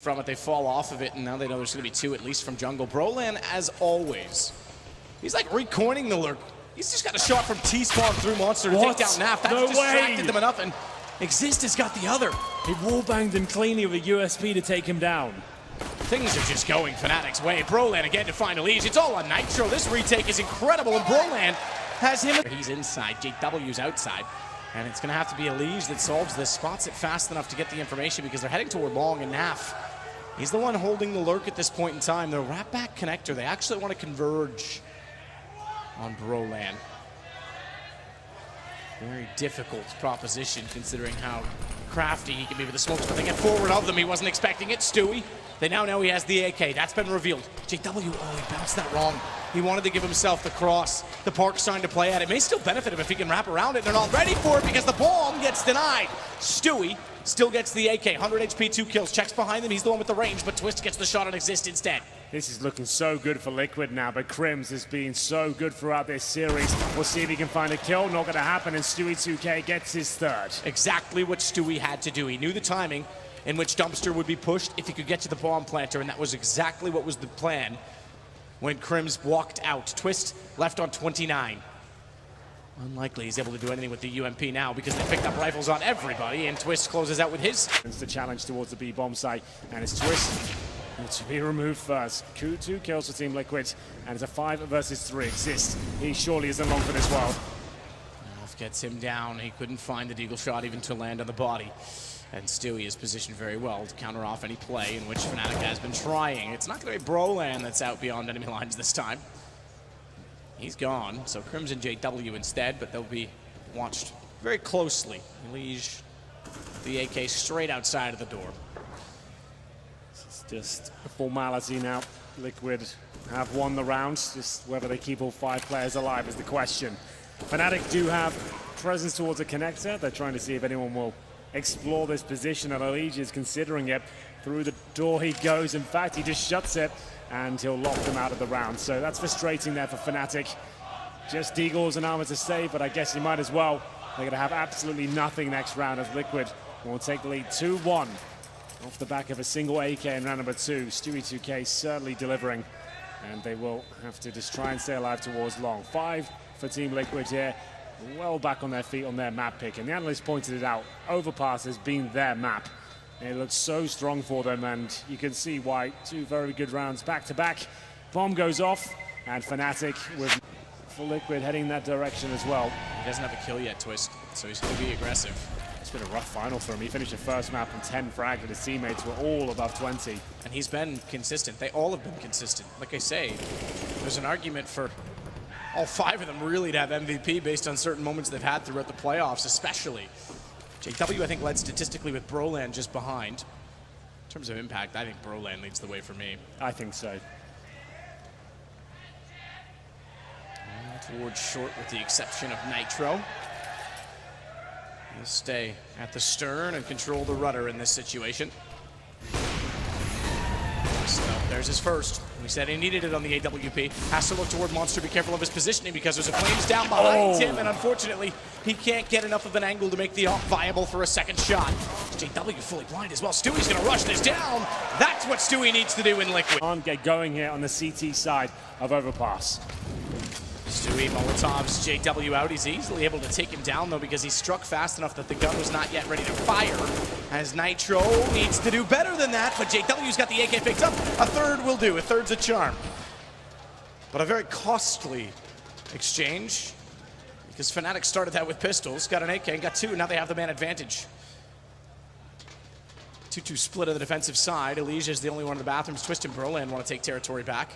from it, they fall off of it, and now they know there's going to be two at least from jungle. Brolan, as always, he's like recoining the lurk. He's just got a shot from T-spawn through Monster to take down Naf. That's distracted them enough, and Exist has got the other. He wallbanged him cleanly with a USP to take him down. Things are just going Fnatic's way. Brolan again to find Elise. It's all on Nitro. This retake is incredible, and Brolan has him. He's inside, JW's outside. And it's going to have to be Elise that solves this, spots it fast enough to get the information because they're heading toward Long, and Naf, he's the one holding the lurk at this point in time. The wrap back connector, they actually want to converge on Brolan. Very difficult proposition considering how crafty he can be with the smokes, but they get forward of them. He wasn't expecting it. Stewie, they now know he has the AK. That's been revealed. JW, oh, he bounced that wrong. He wanted to give himself the cross. The Park's trying to play at it. May still benefit him if he can wrap around it. They're not ready for it because the bomb gets denied. Stewie still gets the AK. 100 HP, 2 kills. Checks behind him. He's the one with the range, but Twist gets the shot on Exist instead. This is looking so good for Liquid now, but Crims has been so good throughout this series. We'll see if he can find a kill. Not going to happen, and Stewie 2K gets his third. Exactly what Stewie had to do. He knew the timing in which Dumpster would be pushed if he could get to the bomb planter, and that was exactly what was the plan when Crims walked out. Twist left on 29. Unlikely he's able to do anything with the UMP now because they picked up rifles on everybody, and Twist closes out with his. It's the challenge towards the B bomb site, and it's Twist to be removed first. 2 kills for Team Liquid, and it's a 5 versus 3 Exist. He surely isn't long for this world. Alf gets him down. He couldn't find the deagle shot even to land on the body. And Stewie is positioned very well to counter off any play in which Fnatic has been trying. It's not going to be Brolan that's out beyond enemy lines this time. He's gone, so Crimson JW instead, but they'll be watched very closely. Elise, the AK straight outside of the door. It's just a formality now. Liquid have won the round, just whether they keep all 5 players alive is the question. Fnatic do have presence towards a connector. They're trying to see if anyone will explore this position, and Elise is considering it. Through the door he goes. In fact, he just shuts it, and he'll lock them out of the round. So that's frustrating there for Fnatic. Just Deagles and Armor to save, but I guess he might as well. They're going to have absolutely nothing next round as Liquid will take the lead 2-1 off the back of a single AK in round number 2. Stewie 2K certainly delivering, and they will have to just try and stay alive towards Long. 5 for Team Liquid here. Well back on their feet on their map pick, and the analyst pointed it out. Overpass has been their map. It looks so strong for them, and you can see why. 2 very good rounds back to back. Bomb goes off, and Fnatic with for Liquid heading that direction as well. He doesn't have a kill yet, Twist, so he's going to be aggressive. It's been a rough final for him. He finished the first map on 10 frags, but his teammates were all above 20. And he's been consistent. They all have been consistent. Like I say, there's an argument for all 5 of them really to have MVP based on certain moments they've had throughout the playoffs, especially. JW, I think, led statistically with Brolan just behind. In terms of impact, I think Brolan leads the way for me. I think so. Towards short with the exception of Nitro. He'll stay at the stern and control the rudder in this situation. So there's his first. We said he needed it on the AWP. Has to look toward Monster. Be careful of his positioning because there's a flames down behind him, and unfortunately, he can't get enough of an angle to make the op viable for a second shot. JW fully blind as well. Stewie's going to rush this down. That's what Stewie needs to do in Liquid. Can't get going here on the CT side of Overpass. Stewie Molotov's JW out. He's easily able to take him down, though, because he struck fast enough that the gun was not yet ready to fire. As Nitro needs to do better than that, but JW's got the AK picked up. A third will do. A third's a charm. But a very costly exchange, because Fnatic started that with pistols, got an AK and got 2, and now they have the man advantage. 2-2 split of the defensive side. Elysia is the only one in the bathrooms. Twist and Brolan want to take territory back.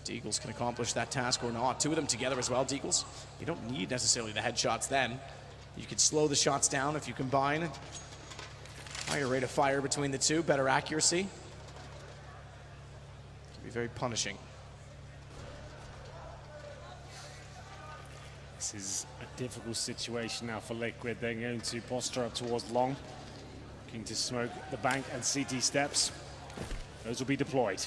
Deagles can accomplish that task or not. 2 of them together as well, Deagles. You don't need necessarily the headshots then. You can slow the shots down if you combine. Higher rate of fire between the 2, better accuracy. Can be very punishing. This is a difficult situation now for Liquid. They're going to posture up towards Long. Looking to smoke the bank and CT steps. Those will be deployed.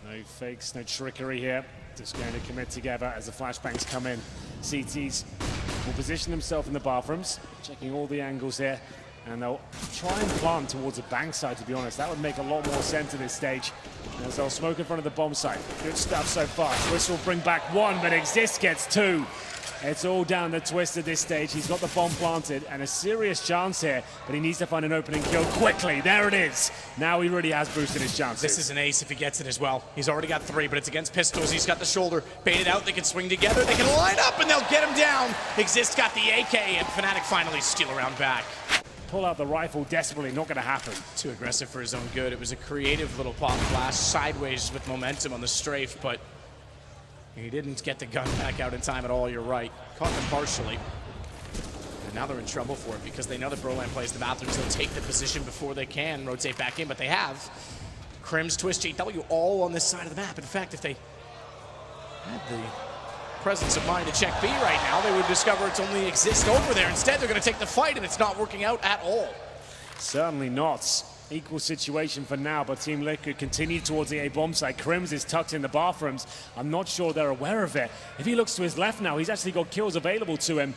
No fakes, no trickery here. Just going to commit together as the flashbangs come in. CTs will position themselves in the bathrooms, checking all the angles here. And they'll try and plant towards the bank side, to be honest. That would make a lot more sense at this stage. As they'll smoke in front of the bomb site. Good stuff so far. Twist will bring back one, but Exist gets two. It's all down to Twist at this stage. He's got the bomb planted and a serious chance here, but he needs to find an opening kill quickly. There it is. Now he really has boosted his chances. This is an ace if he gets it as well. He's already got three, but it's against pistols. He's got the shoulder baited out. They can swing together. They can line up, and they'll get him down. Exist got the AK, and Fnatic finally steal around back. Pull out the rifle desperately, not going to happen. Too aggressive for his own good. It was a creative little pop flash sideways with momentum on the strafe, but he didn't get the gun back out in time at all. You're right. Caught them partially. And now they're in trouble for it because they know that Broland plays the bathrooms. They'll take the position before they can rotate back in, but they have. Crims, Twist, JW all on this side of the map. In fact, if they had the presence of mind to check B right now, they would discover it's only Exist over there. Instead, they're going to take the fight, and it's not working out at all. Certainly not. Equal situation for now, but Team Liquid continue towards the A bomb site. Crims is tucked in the bathrooms. I'm not sure they're aware of it. If he looks to his left now, he's actually got kills available to him.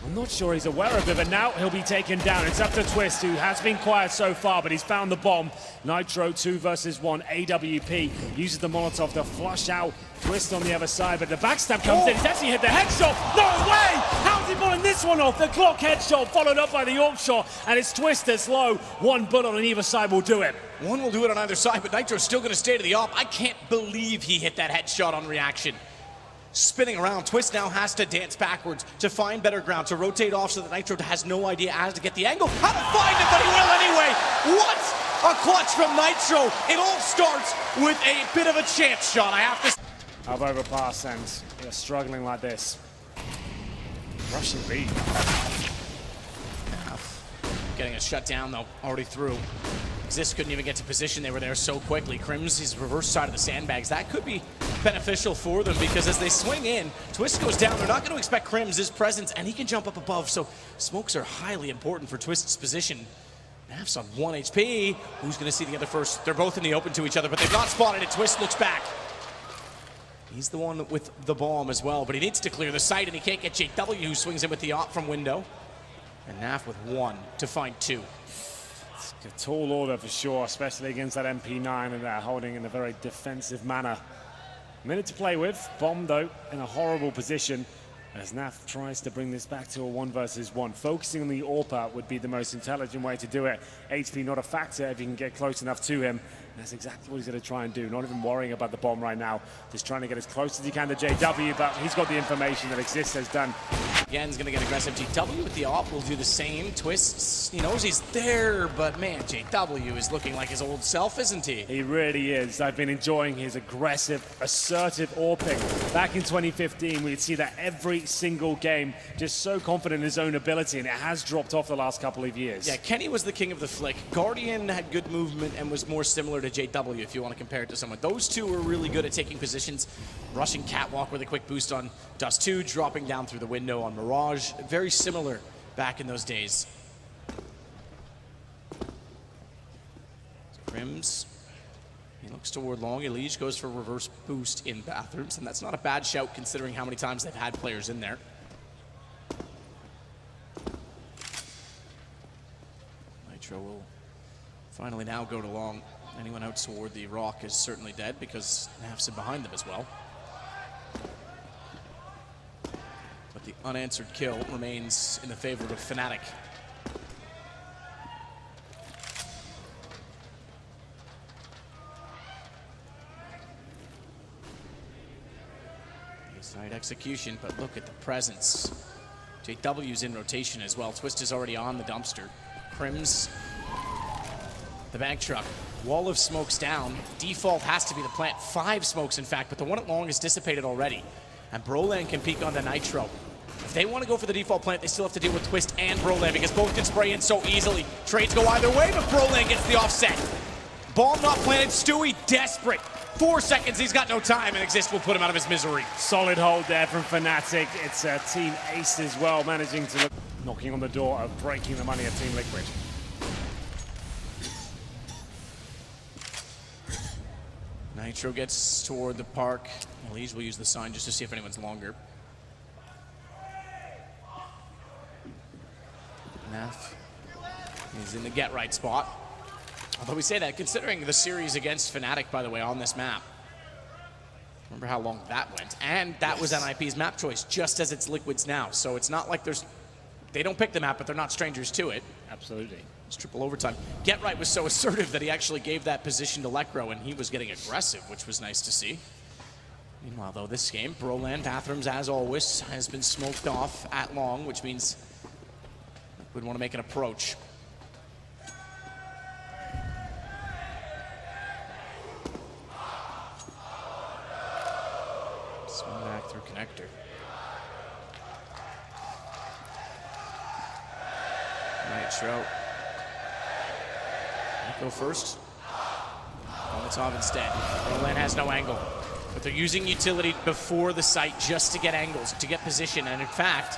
I'm not sure he's aware of it, but now he'll be taken down. It's up to Twist, who has been quiet so far, but he's found the bomb. Nitro 2 versus 1. AWP uses the Molotov to flush out Twist on the other side, but the backstab comes in. He's actually hit the headshot. No way! How's he pulling this one off? The clock headshot followed up by the AWP shot, and it's Twist that's low. One bullet on either side will do it. One will do it on either side, but Nitro's still going to stay to the AWP. I can't believe he hit that headshot on reaction. Spinning around, Twist now has to dance backwards to find better ground, to rotate off so that Nitro has no idea how to get the angle, how to find it, but he will anyway. What a clutch from Nitro. It all starts with a bit of a chance shot, I have to. I've overpassed, and they're struggling like this. Rushing B. Getting a shutdown though, already through. Exist couldn't even get to position. They were there so quickly. Crims is reverse side of the sandbags. That could be beneficial for them because as they swing in, Twist goes down. They're not going to expect Crims' presence, and he can jump up above. So smokes are highly important for Twist's position. Naf's on 1 HP. Who's going to see the other first? They're both in the open to each other, but they've not spotted it. Twist looks back. He's the one with the bomb as well, but he needs to clear the site, and he can't get JW, who swings in with the op from window. And Naf with 1 to find 2. It's a tall order for sure, especially against that MP9, and they're holding in a very defensive manner. Minute to play with. Bomb, though, in a horrible position as Naf tries to bring this back to a 1 versus 1. Focusing on the AWP would be the most intelligent way to do it. HP not a factor if you can get close enough to him. That's exactly what he's going to try and do. Not even worrying about the bomb right now. Just trying to get as close as he can to JW, but he's got the information that Exist has done. Again, he's going to get aggressive. JW with the AWP will do the same. Twists, he knows he's there, but man, JW is looking like his old self, isn't he? He really is. I've been enjoying his aggressive, assertive AWPing. Back in 2015, we'd see that every single game, just so confident in his own ability, and it has dropped off the last couple of years. Yeah, Kenny was the king of the flick. Guardian had good movement and was more similar to JW if you want to compare it to someone. Those two were really good at taking positions, rushing catwalk with a quick boost on Dust 2, dropping down through the window on Mirage. Very similar back in those days. Crims, he looks toward long. Elige goes for reverse boost in bathrooms, and that's not a bad shout considering how many times they've had players in there. Nitro will finally now go to long. Anyone out toward the rock is certainly dead because Naf's in behind them as well. But the unanswered kill remains in the favor of Fnatic. Side execution, but look at the presence. JW's in rotation as well. Twist is already on the dumpster. Crims, the bank truck. Wall of smokes down. Default has to be the plant. 5 smokes, in fact, but the one at long is dissipated already. And Broland can peek on the Nitro. If they want to go for the default plant, they still have to deal with Twist and Broland because both can spray in so easily. Trades go either way, but Broland gets the offset. Bomb not planted. Stewie desperate. 4 seconds, he's got no time, and Exist will put him out of his misery. Solid hold there from Fnatic. It's a team ace as well, managing to look, knocking on the door of breaking the money at Team Liquid. Nitro gets toward the park. Elige will use the sign just to see if anyone's longer. Naf He's in the get right spot. Although we say that, considering the series against Fnatic, by the way, on this map. Remember how long that went. And that was NIP's map choice, just as it's Liquid's now. So it's not like they don't pick the map, but they're not strangers to it. Absolutely. It's triple overtime. Get Right was so assertive that he actually gave that position to Lekro, and he was getting aggressive, which was nice to see. Meanwhile, though, this game, Broland Bathrooms, as always, has been smoked off at long, which means we'd want to make an approach. Swing back through connector. Nitro. Go first. Molotov instead. Broland has no angle. But they're using utility before the site just to get angles, to get position. And in fact,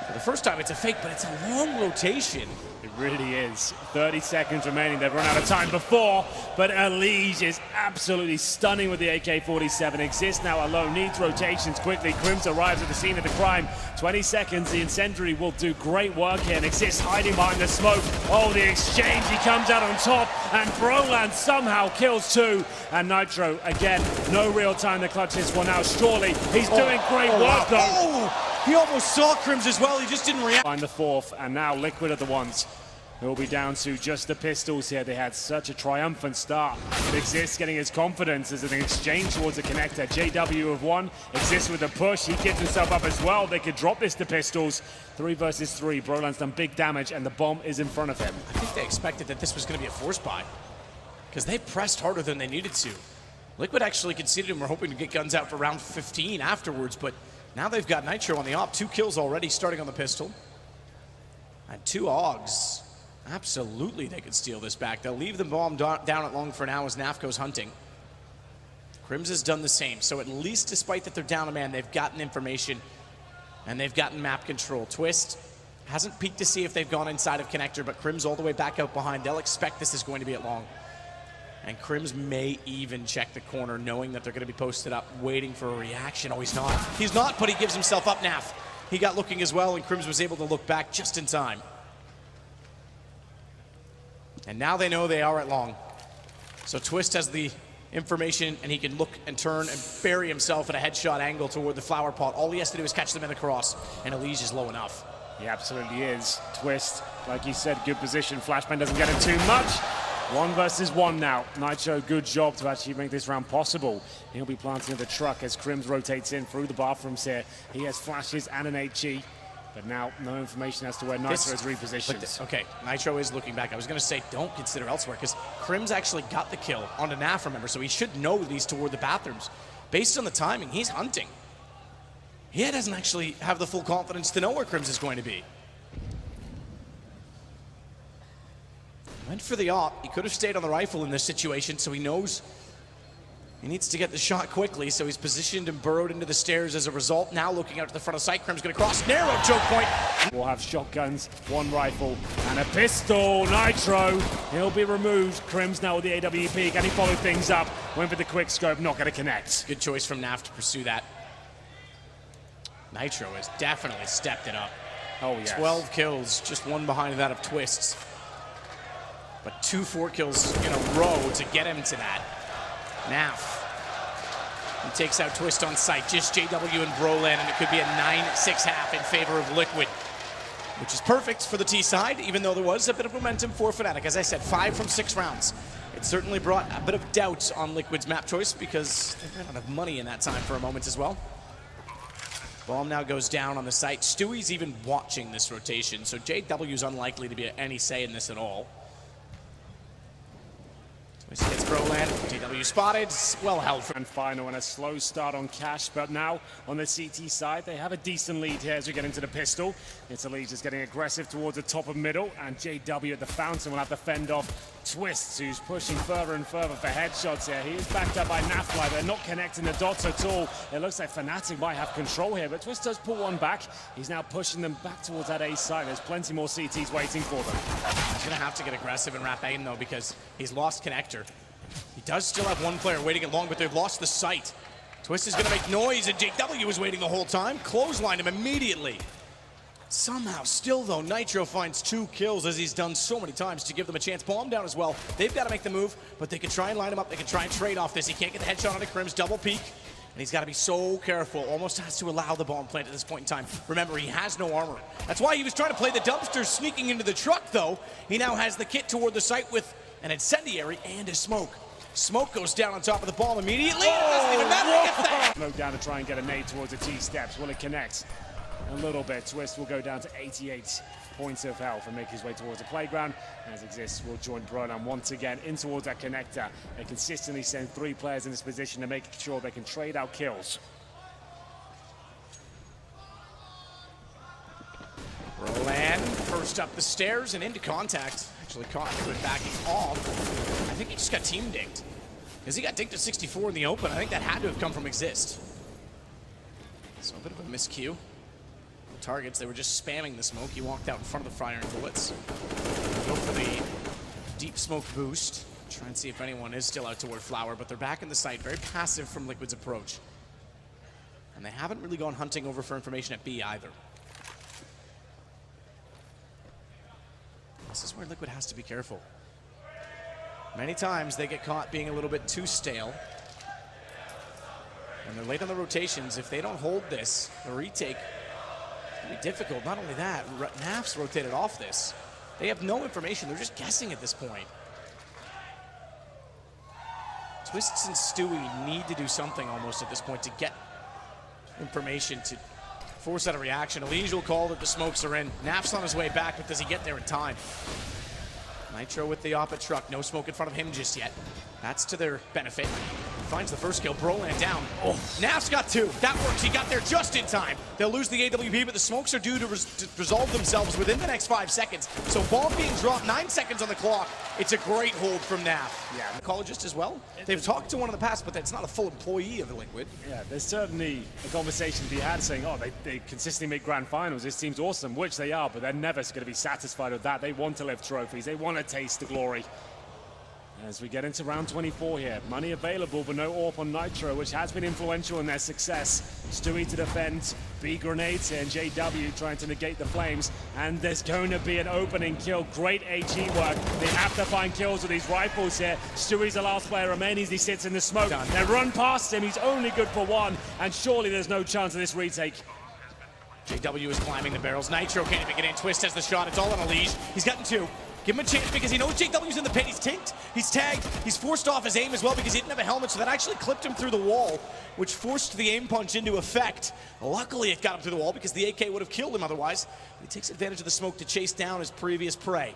for the first time, it's a fake, but it's a long rotation. It really is. 30 seconds remaining. They've run out of time before, but Elige is absolutely stunning with the AK-47. Exists now alone, needs rotations quickly. Crims arrives at the scene of the crime. 20 seconds, the incendiary will do great work here, and Exists hiding behind the smoke. Oh, the exchange, he comes out on top, and Broland somehow kills two. And Nitro, again, no real time to clutch this one out. Surely, he's doing great work, though. Oh! He almost saw Crims as well, he just didn't react. Find the fourth, and now Liquid are the ones who will be down to just the pistols here. They had such a triumphant start. Exists getting his confidence as an exchange towards the connector. JW have won. Exists with a push. He gives himself up as well. They could drop this to pistols. 3 versus 3. Broland's done big damage, and the bomb is in front of him. I think they expected that this was going to be a force buy, because they pressed harder than they needed to. Liquid actually conceded and were hoping to get guns out for round 15 afterwards, but now they've got Nitro on the op. 2 kills already starting on the pistol. And 2 AUGs. Absolutely they could steal this back. They'll leave the bomb down at long for now as Naf goes hunting. Crims has done the same. So at least despite that they're down a man, they've gotten information and they've gotten map control. Twist hasn't peeked to see if they've gone inside of connector, but Crims all the way back out behind. They'll expect this is going to be at long. And Crims may even check the corner, knowing that they're going to be posted up, waiting for a reaction. Oh, he's not. He's not, but he gives himself up, Naf. He got looking as well, and Crims was able to look back just in time. And now they know they are at long. So Twist has the information, and he can look and turn and bury himself at a headshot angle toward the flower pot. All he has to do is catch them in the cross, and Elige is low enough. He absolutely is. Twist, like you said, good position. Flashbang doesn't get him too much. 1 versus 1 now. Nitro, good job to actually make this round possible. He'll be planting the truck as Crims rotates in through the bathrooms here. He has flashes and an HE, but now no information as to where Nitro is repositioned. Okay, Nitro is looking back. I was going to say don't consider elsewhere, because Crims actually got the kill onto Naf, remember, so he should know that he's toward the bathrooms. Based on the timing, he's hunting. He doesn't actually have the full confidence to know where Crims is going to be. Went for the op. He could have stayed on the rifle in this situation, so he knows he needs to get the shot quickly, so he's positioned and burrowed into the stairs as a result. Now looking out to the front of sight, Crims going to cross, narrow choke point. We'll have shotguns, 1 rifle, and a pistol. Nitro, he'll be removed. Crims now with the AWP. Can he follow things up? Went for the quick scope, not going to connect. Good choice from Naf to pursue that. Nitro has definitely stepped it up. Oh, yes. 12 kills, just 1 behind that of Twists. But 2 4 kills in a row to get him to that. Naf. He takes out Twist on sight. Just JW and Broland, and it could be a 9-6 half in favor of Liquid, which is perfect for the T side, even though there was a bit of momentum for Fnatic. As I said, 5 from 6 rounds. It certainly brought a bit of doubt on Liquid's map choice, because they ran out of money in that time for a moment as well. Bomb now goes down on the site. Stewie's even watching this rotation, so JW's unlikely to be any say in this at all. Twist hits Broland. JW spotted. Well held. And final, and a slow start on Cash, but now on the CT side, they have a decent lead here as we get into the pistol. It's Elige just getting aggressive towards the top of middle, and JW at the fountain will have to fend off Twists, who's pushing further and further for headshots here. He is backed up by Nafly. They're not connecting the dots at all. It looks like Fnatic might have control here, but Twist does pull one back. He's now pushing them back towards that A side. There's plenty more CTs waiting for them. He's going to have to get aggressive and wrap aim, though, because he's lost connector. He does still have 1 player waiting at long, but they've lost the sight. Twist is going to make noise, and JW was waiting the whole time. Clotheslined him immediately. Somehow, still though, Nitro finds 2 kills as he's done so many times to give them a chance. Bomb down as well. They've got to make the move, but they can try and line him up. They can try and trade off this. He can't get the headshot on the Crims, double peek. And he's got to be so careful, almost has to allow the bomb plant at this point in time. Remember, he has no armor. That's why he was trying to play the dumpster, sneaking into the truck, though. He now has the kit toward the site with an incendiary and a smoke. Smoke goes down on top of the bomb immediately. It doesn't even matter, he gets that. Smoke down to try and get a nade towards the T-steps. Will it connect? A little bit. Twist will go down to 88 points of health and make his way towards the playground. As exists, will join Brolan once again in towards that connector. They consistently send 3 players in this position to make sure they can trade out kills. Brolan first up the stairs and into contact. Actually caught Liquid backing off. I think he just got team dinked. Because he got dinked to 64 in the open. I think that had to have come from Exist. So a bit of a miscue. Targets, they were just spamming the smoke. He walked out in front of the firing bullets. Go for the deep smoke boost. Try and see if anyone is still out toward Flower, but they're back in the site. Very passive from Liquid's approach. And they haven't really gone hunting over for information at B either. This is where Liquid has to be careful. Many times they get caught being a little bit too stale. And they're late on the rotations. If they don't hold this, the retake be difficult. Not only that, Naf's rotated off this. They have no information. They're just guessing at this point. Twists and Stewie need to do something almost at this point to get information to force out a reaction. Elige will call that the smokes are in. Naf's on his way back, but does he get there in time? Nitro with the op at truck. No smoke in front of him just yet. That's to their benefit. Finds the first kill. Brolan down. Oh, Naf's got 2. That works. He got there just in time. They'll lose the AWP, but the smokes are due to resolve themselves within the next 5 seconds. So bomb being dropped, 9 seconds on the clock. It's a great hold from Naf. Yeah. Ecologist as well. They've talked to one in the past, but that's not a full employee of the Liquid. Yeah, there's certainly a conversation to be had saying, oh, they consistently make grand finals. This team's awesome, which they are, but they're never going to be satisfied with that. They want to lift trophies. They want to taste the glory. As we get into round 24 here, money available, but no AWP on Nitro, which has been influential in their success. Stewie to defend, B grenades here, and JW trying to negate the flames, and there's going to be an opening kill. Great AG work. They have to find kills with these rifles here. Stewie's the last player remaining as he sits in the smoke. They run past him, he's only good for 1, and surely there's no chance of this retake. JW is climbing the barrels. Nitro can't even get in. Twist has the shot. It's all on Elige. He's gotten 2. Give him a chance because he knows JW's in the pit. He's tinked, he's tagged, he's forced off his aim as well because he didn't have a helmet, so that actually clipped him through the wall, which forced the aim punch into effect. Luckily, it got him through the wall because the AK would have killed him otherwise. He takes advantage of the smoke to chase down his previous prey.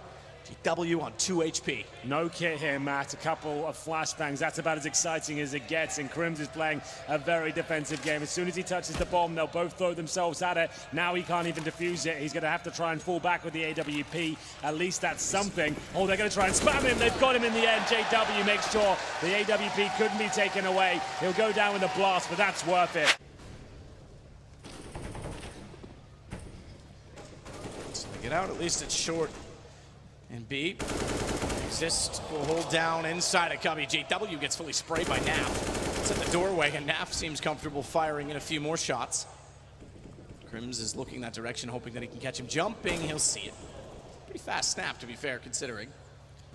JW on 2 HP. No kit here, Matt. A couple of flashbangs. That's about as exciting as it gets. And Crims is playing a very defensive game. As soon as he touches the bomb, they'll both throw themselves at it. Now he can't even defuse it. He's going to have to try and fall back with the AWP. At least that's something. Oh, they're going to try and spam him. They've got him in the end. JW makes sure the AWP couldn't be taken away. He'll go down with a blast, but that's worth it. So they get out. At least it's short. And B, Exist will hold down inside a cubby. JW gets fully sprayed by Naf. It's at the doorway, and Naf seems comfortable firing in a few more shots. Crims is looking that direction, hoping that he can catch him jumping. He'll see it. Pretty fast snap, to be fair, considering.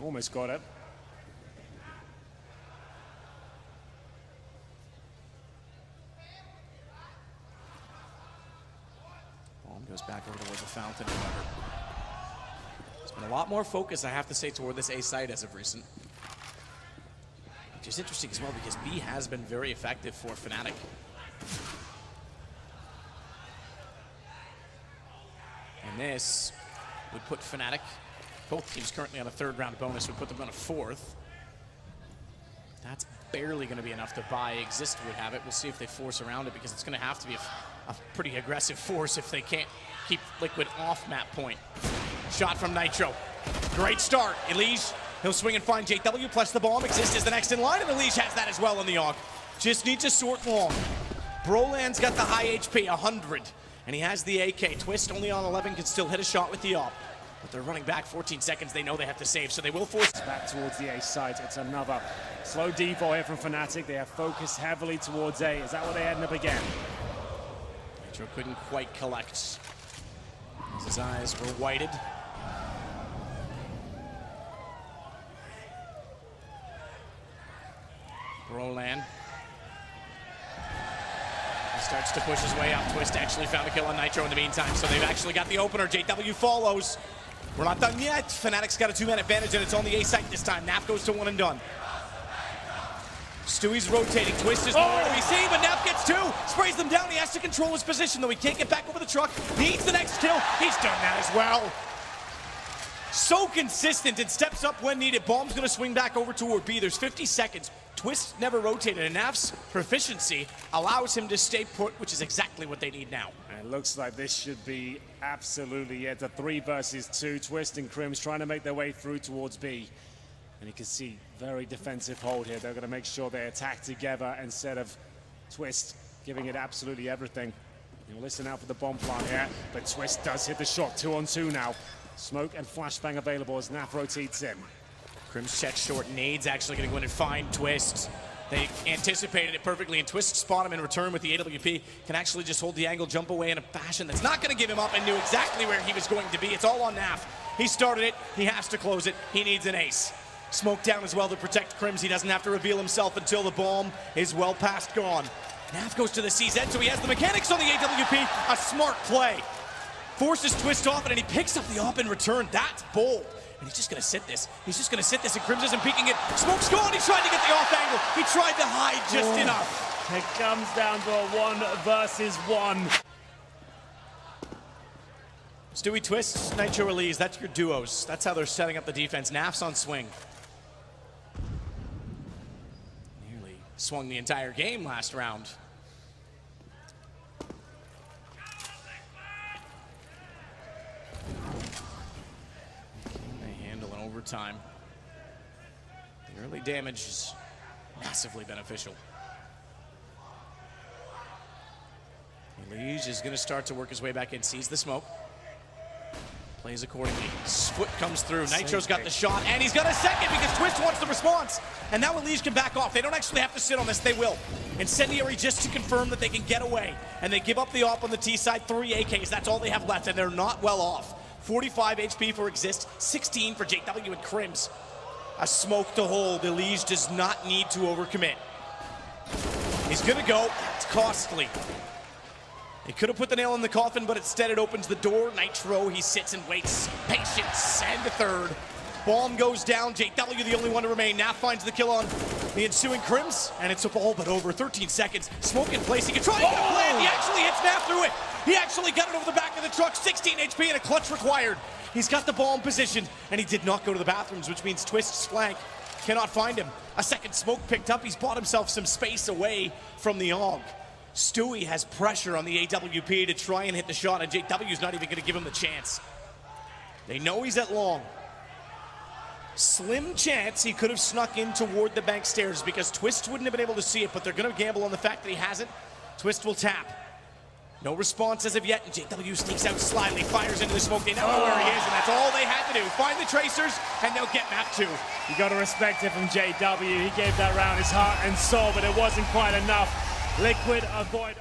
Almost got it. Bomb goes back over towards the fountain, however. There's been a lot more focus, I have to say, toward this A site as of recent. Which is interesting as well because B has been very effective for Fnatic. And this would put Fnatic, both teams currently on a 3rd round bonus, would put them on a 4th. That's barely going to be enough to buy. Exist would have it. We'll see if they force around it because it's going to have to be a pretty aggressive force if they can't keep Liquid off map point. Shot from Nitro. Great start. Elige, he'll swing and find JW, plus the bomb. Exist is the next in line, and Elige has that as well on the AUG. Just need to sort long. Brolan's got the high HP, 100, and he has the AK. Twist only on 11, can still hit a shot with the AWP. But they're running back 14 seconds. They know they have to save, so they will force. Back towards the A site. It's another slow default here from Fnatic. They have focused heavily towards A. Is that what they heading up again? Nitro couldn't quite collect. His eyes were whited. Roland. He starts to push his way up. Twist actually found a kill on Nitro in the meantime, so they've actually got the opener. JW follows. We're not done yet. Fnatic's got a 2-man advantage, and it's on the A site this time. Nap goes to 1 and done. Stewie's rotating. Twist is nowhere to be seen, but Nap gets 2. Sprays them down. He has to control his position, though. He can't get back over the truck. Needs the next kill. He's done that as well. So consistent and steps up when needed. Bomb's going to swing back over toward B. There's 50 seconds. Twist never rotated, and Naf's proficiency allows him to stay put, which is exactly what they need now. And it looks like this should be absolutely it. A 3 versus 2. Twist and Crims trying to make their way through towards B. And you can see very defensive hold here. They're going to make sure they attack together instead of Twist giving it absolutely everything. You'll listen out for the bomb plant here, but Twist does hit the shot. 2-on-2 now. Smoke and flashbang available as Naf rotates in. Crims checks short. Nade's actually going to go in and find Twist. They anticipated it perfectly, and Twist spot him in return with the AWP. Can actually just hold the angle, jump away in a fashion that's not going to give him up, and knew exactly where he was going to be. It's all on Naf. He started it. He has to close it. He needs an ace. Smoke down as well to protect Crims. He doesn't have to reveal himself until the bomb is well past gone. Naf goes to the CZ, so he has the mechanics on the AWP. A smart play. Forces Twist off it, and he picks up the op in return. That's bold. And he's just going to sit this. He's just going to sit this, and Crims isn't peeking it. Smoke's gone. He tried to get the off angle. He tried to hide just enough. It comes down to a 1 versus 1. Stewie Twist, Nitro Elise, that's your duos. That's how they're setting up the defense. Naf's on swing. Nearly swung the entire game last round. They handle an overtime. The early damage is massively beneficial. Elise is going to start to work his way back in, sees the smoke. Plays accordingly. Foot comes through. Nitro's got the shot, and he's got a second because Twist wants the response. And now Elise can back off. They don't actually have to sit on this. They will. Incendiary just to confirm that they can get away. And they give up the op on the T side. 3 AKs. That's all they have left, and they're not well off. 45 HP for Exist, 16 for JW and Crims. A smoke to hold. Elise does not need to overcommit. He's going to go. It's costly. He could have put the nail in the coffin, but instead it opens the door. Nitro, he sits and waits. Patience, and a third. Bomb goes down. JW, the only one to remain. Naf finds the kill on the ensuing Crims, and it's a ball, but over 13 seconds. Smoke in place. He can try to get a plan. He actually hits Naf through it. He actually got it over the back of the truck. 16 HP and a clutch required. He's got the ball in position, and he did not go to the bathrooms, which means Twist's flank cannot find him. A second smoke picked up. He's bought himself some space away from the AUG. Stewie has pressure on the AWP to try and hit the shot, and JW's not even going to give him the chance. They know he's at long. Slim chance he could have snuck in toward the bank stairs because Twist wouldn't have been able to see it, but they're going to gamble on the fact that he hasn't. Twist will tap. No response as of yet, and JW sneaks out slyly, fires into the smoke. They know where he is, and that's all they had to do. Find the tracers, and they'll get map 2. You got to respect it from JW. He gave that round his heart and soul, but it wasn't quite enough. Liquid avoid.